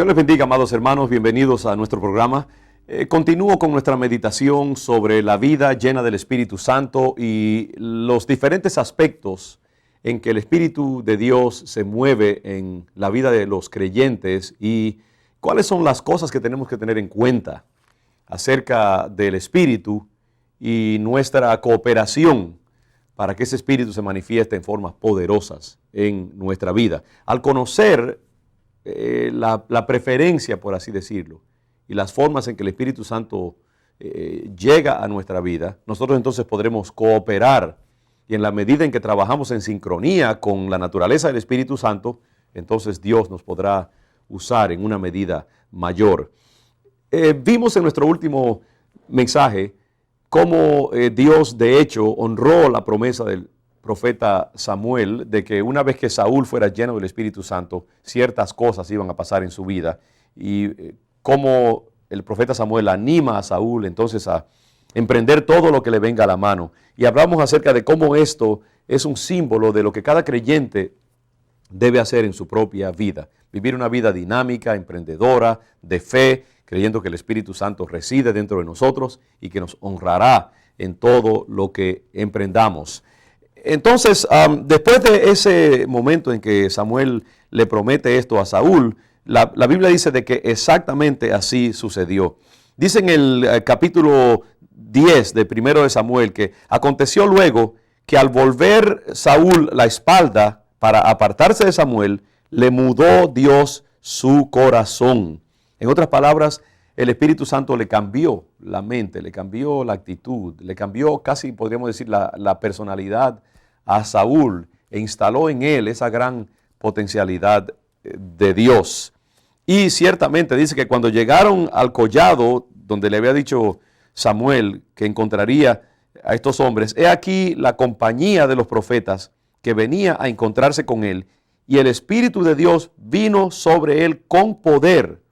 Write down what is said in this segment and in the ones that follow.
Dios les bendiga, amados hermanos, bienvenidos a nuestro programa. Continúo con nuestra meditación sobre la vida llena del Espíritu Santo y los diferentes aspectos en que el Espíritu de Dios se mueve en la vida de los creyentes y cuáles son las cosas que tenemos que tener en cuenta acerca del Espíritu y nuestra cooperación para que ese Espíritu se manifieste en formas poderosas en nuestra vida. Al conocer la preferencia, por así decirlo, y las formas en que el Espíritu Santo llega a nuestra vida, nosotros entonces podremos cooperar y en la medida en que trabajamos en sincronía con la naturaleza del Espíritu Santo, entonces Dios nos podrá usar en una medida mayor. Vimos en nuestro último mensaje cómo Dios de hecho honró la promesa del profeta Samuel de que una vez que Saúl fuera lleno del Espíritu Santo, ciertas cosas iban a pasar en su vida y cómo el profeta Samuel anima a Saúl entonces a emprender todo lo que le venga a la mano. Y hablamos acerca de cómo esto es un símbolo de lo que cada creyente debe hacer en su propia vida. Vivir una vida dinámica, emprendedora, de fe, creyendo que el Espíritu Santo reside dentro de nosotros y que nos honrará en todo lo que emprendamos. Entonces, después de ese momento en que Samuel le promete esto a Saúl, la Biblia dice de que exactamente así sucedió. Dice en el capítulo 10 de 1 de Samuel que aconteció luego que al volver Saúl la espalda para apartarse de Samuel, le mudó Dios su corazón. En otras palabras, el Espíritu Santo le cambió la mente, le cambió la actitud, le cambió casi podríamos decir la personalidad a Saúl e instaló en él esa gran potencialidad de Dios. Y ciertamente dice que cuando llegaron al collado donde le había dicho Samuel que encontraría a estos hombres, he aquí la compañía de los profetas que venía a encontrarse con él y el Espíritu de Dios vino sobre él con poder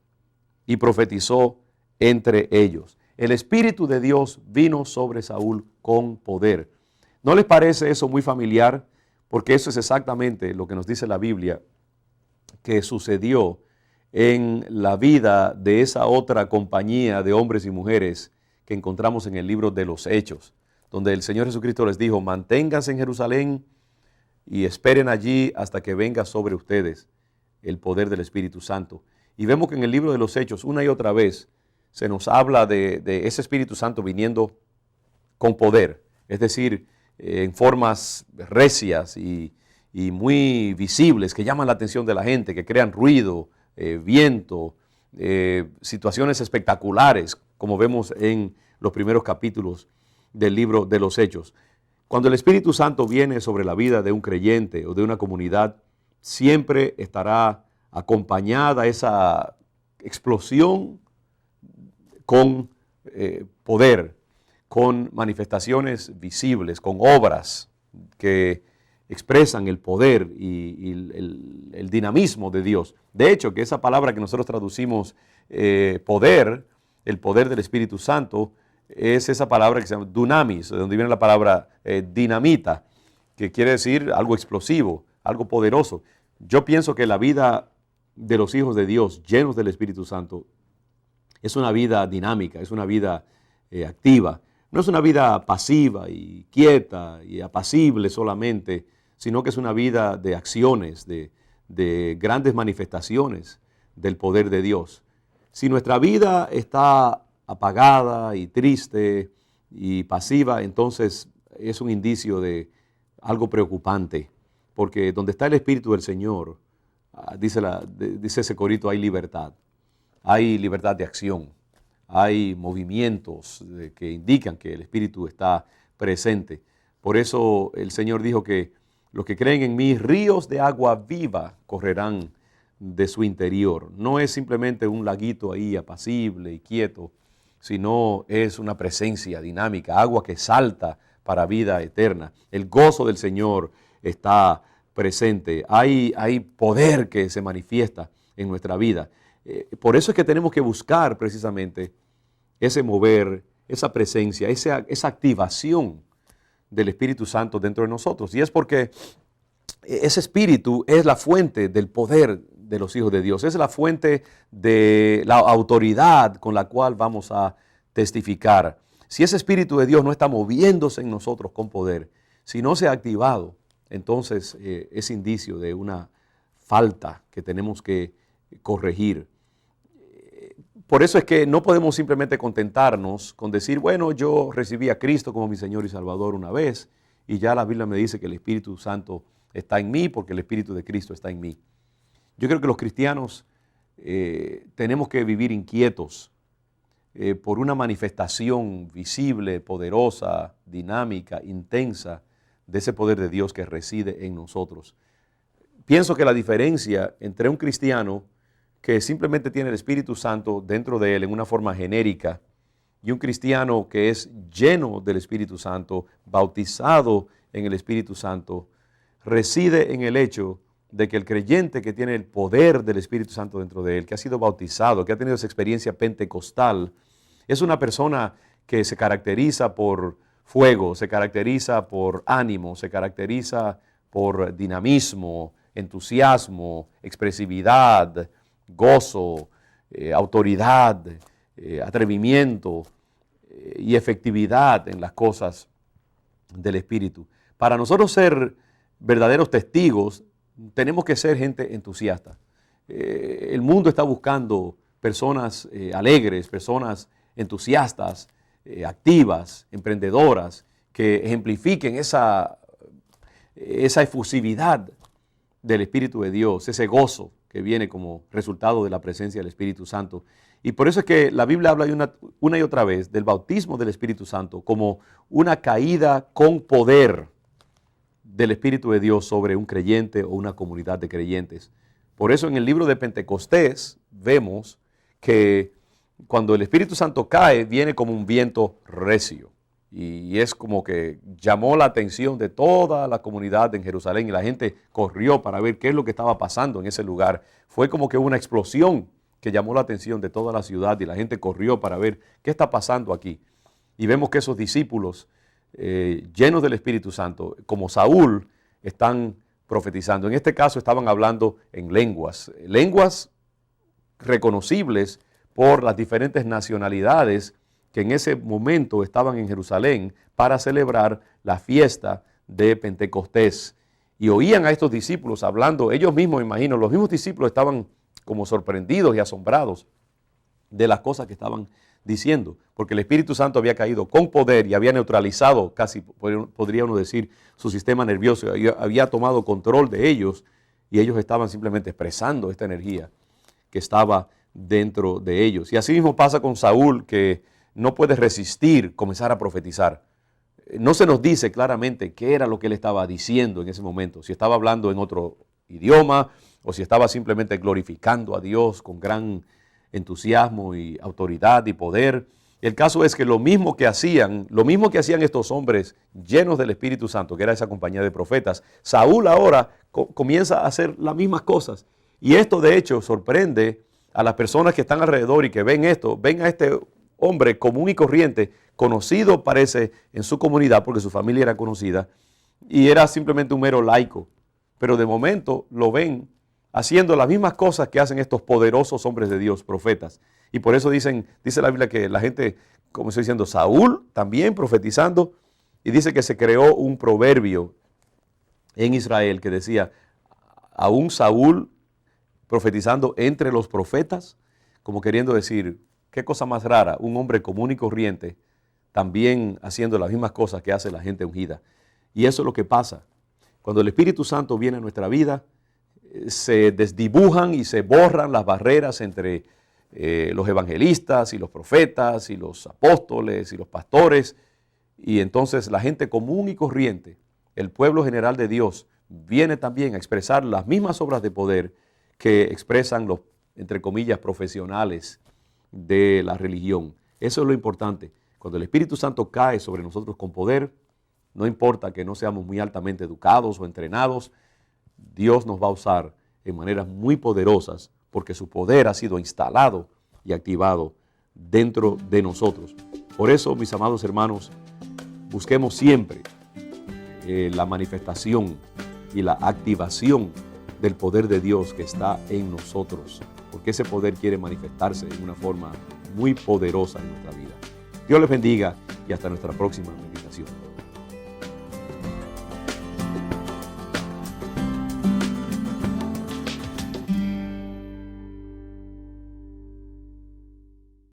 y profetizó entre ellos. El Espíritu de Dios vino sobre Saúl con poder. ¿No les parece eso muy familiar? Porque eso es exactamente lo que nos dice la Biblia que sucedió en la vida de esa otra compañía de hombres y mujeres que encontramos en el libro de los Hechos, donde el Señor Jesucristo les dijo, manténganse en Jerusalén y esperen allí hasta que venga sobre ustedes el poder del Espíritu Santo. Y vemos que en el libro de los Hechos, una y otra vez, se nos habla de ese Espíritu Santo viniendo con poder, es decir, en formas recias y muy visibles que llaman la atención de la gente, que crean ruido, viento, situaciones espectaculares, como vemos en los primeros capítulos del libro de los Hechos. Cuando el Espíritu Santo viene sobre la vida de un creyente o de una comunidad, siempre estará acompañada esa explosión con poder, con manifestaciones visibles, con obras que expresan el poder y el dinamismo de Dios. De hecho, que esa palabra que nosotros traducimos poder, el poder del Espíritu Santo, es esa palabra que se llama dunamis, de donde viene la palabra dinamita, que quiere decir algo explosivo, algo poderoso. Yo pienso que la vida de los hijos de Dios llenos del Espíritu Santo es una vida dinámica, es una vida activa. No es una vida pasiva y quieta y apacible solamente, sino que es una vida de acciones, de grandes manifestaciones del poder de Dios. Si nuestra vida está apagada y triste y pasiva, entonces es un indicio de algo preocupante, porque donde está el Espíritu del Señor, dice ese corito, hay libertad de acción. Hay movimientos que indican que el Espíritu está presente. Por eso el Señor dijo que los que creen en mí, ríos de agua viva correrán de su interior. No es simplemente un laguito ahí apacible y quieto, sino es una presencia dinámica, agua que salta para vida eterna. El gozo del Señor está presente. Hay poder que se manifiesta en nuestra vida. Por eso es que tenemos que buscar precisamente ese mover, esa presencia, esa activación del Espíritu Santo dentro de nosotros. Y es porque ese Espíritu es la fuente del poder de los hijos de Dios. Es la fuente de la autoridad con la cual vamos a testificar. Si ese Espíritu de Dios no está moviéndose en nosotros con poder, si no se ha activado, entonces es indicio de una falta que tenemos que corregir. Por eso es que no podemos simplemente contentarnos con decir, bueno, yo recibí a Cristo como mi Señor y Salvador una vez y ya la Biblia me dice que el Espíritu Santo está en mí porque el Espíritu de Cristo está en mí. Yo creo que los cristianos tenemos que vivir inquietos por una manifestación visible, poderosa, dinámica, intensa de ese poder de Dios que reside en nosotros. Pienso que la diferencia entre un cristiano que simplemente tiene el Espíritu Santo dentro de él en una forma genérica y un cristiano que es lleno del Espíritu Santo, bautizado en el Espíritu Santo, reside en el hecho de que el creyente que tiene el poder del Espíritu Santo dentro de él, que ha sido bautizado, que ha tenido esa experiencia pentecostal, es una persona que se caracteriza por fuego, se caracteriza por ánimo, se caracteriza por dinamismo, entusiasmo, expresividad, gozo, autoridad, atrevimiento y efectividad en las cosas del Espíritu. Para nosotros ser verdaderos testigos, tenemos que ser gente entusiasta. El mundo está buscando personas alegres, personas entusiastas, activas, emprendedoras, que ejemplifiquen esa efusividad del Espíritu de Dios, ese gozo que viene como resultado de la presencia del Espíritu Santo. Y por eso es que la Biblia habla una y otra vez del bautismo del Espíritu Santo como una caída con poder del Espíritu de Dios sobre un creyente o una comunidad de creyentes. Por eso en el libro de Pentecostés vemos que cuando el Espíritu Santo cae, viene como un viento recio. Y es como que llamó la atención de toda la comunidad en Jerusalén y la gente corrió para ver qué es lo que estaba pasando en ese lugar. Fue como que una explosión que llamó la atención de toda la ciudad y la gente corrió para ver qué está pasando aquí. Y vemos que esos discípulos llenos del Espíritu Santo, como Saúl, están profetizando. En este caso estaban hablando en lenguas reconocibles por las diferentes nacionalidades que en ese momento estaban en Jerusalén para celebrar la fiesta de Pentecostés. Y oían a estos discípulos hablando, ellos mismos, me imagino, los mismos discípulos estaban como sorprendidos y asombrados de las cosas que estaban diciendo, porque el Espíritu Santo había caído con poder y había neutralizado, casi podría uno decir, su sistema nervioso, había tomado control de ellos y ellos estaban simplemente expresando esta energía que estaba dentro de ellos. Y así mismo pasa con Saúl, que no puede resistir comenzar a profetizar. No se nos dice claramente qué era lo que él estaba diciendo en ese momento, si estaba hablando en otro idioma o si estaba simplemente glorificando a Dios con gran entusiasmo y autoridad y poder. El caso es que lo mismo que hacían estos hombres llenos del Espíritu Santo, que era esa compañía de profetas, Saúl ahora comienza a hacer las mismas cosas. Y esto de hecho sorprende a las personas que están alrededor y que ven esto, ven a este hombre común y corriente, conocido parece en su comunidad porque su familia era conocida y era simplemente un mero laico. Pero de momento lo ven haciendo las mismas cosas que hacen estos poderosos hombres de Dios, profetas. Y por eso dice la Biblia que la gente, como estoy diciendo, Saúl también profetizando, y dice que se creó un proverbio en Israel que decía, aún Saúl profetizando entre los profetas, como queriendo decir, qué cosa más rara, un hombre común y corriente también haciendo las mismas cosas que hace la gente ungida. Y eso es lo que pasa. Cuando el Espíritu Santo viene a nuestra vida, se desdibujan y se borran las barreras entre los evangelistas y los profetas y los apóstoles y los pastores, y entonces la gente común y corriente, el pueblo general de Dios, viene también a expresar las mismas obras de poder que expresan los, entre comillas, profesionales de la religión. Eso es lo importante. Cuando el Espíritu Santo cae sobre nosotros con poder, no importa que no seamos muy altamente educados o entrenados, Dios nos va a usar en maneras muy poderosas porque su poder ha sido instalado y activado dentro de nosotros. Por eso, mis amados hermanos, busquemos siempre la manifestación y la activación del poder de Dios que está en nosotros, porque ese poder quiere manifestarse de una forma muy poderosa en nuestra vida. Dios les bendiga y hasta nuestra próxima meditación.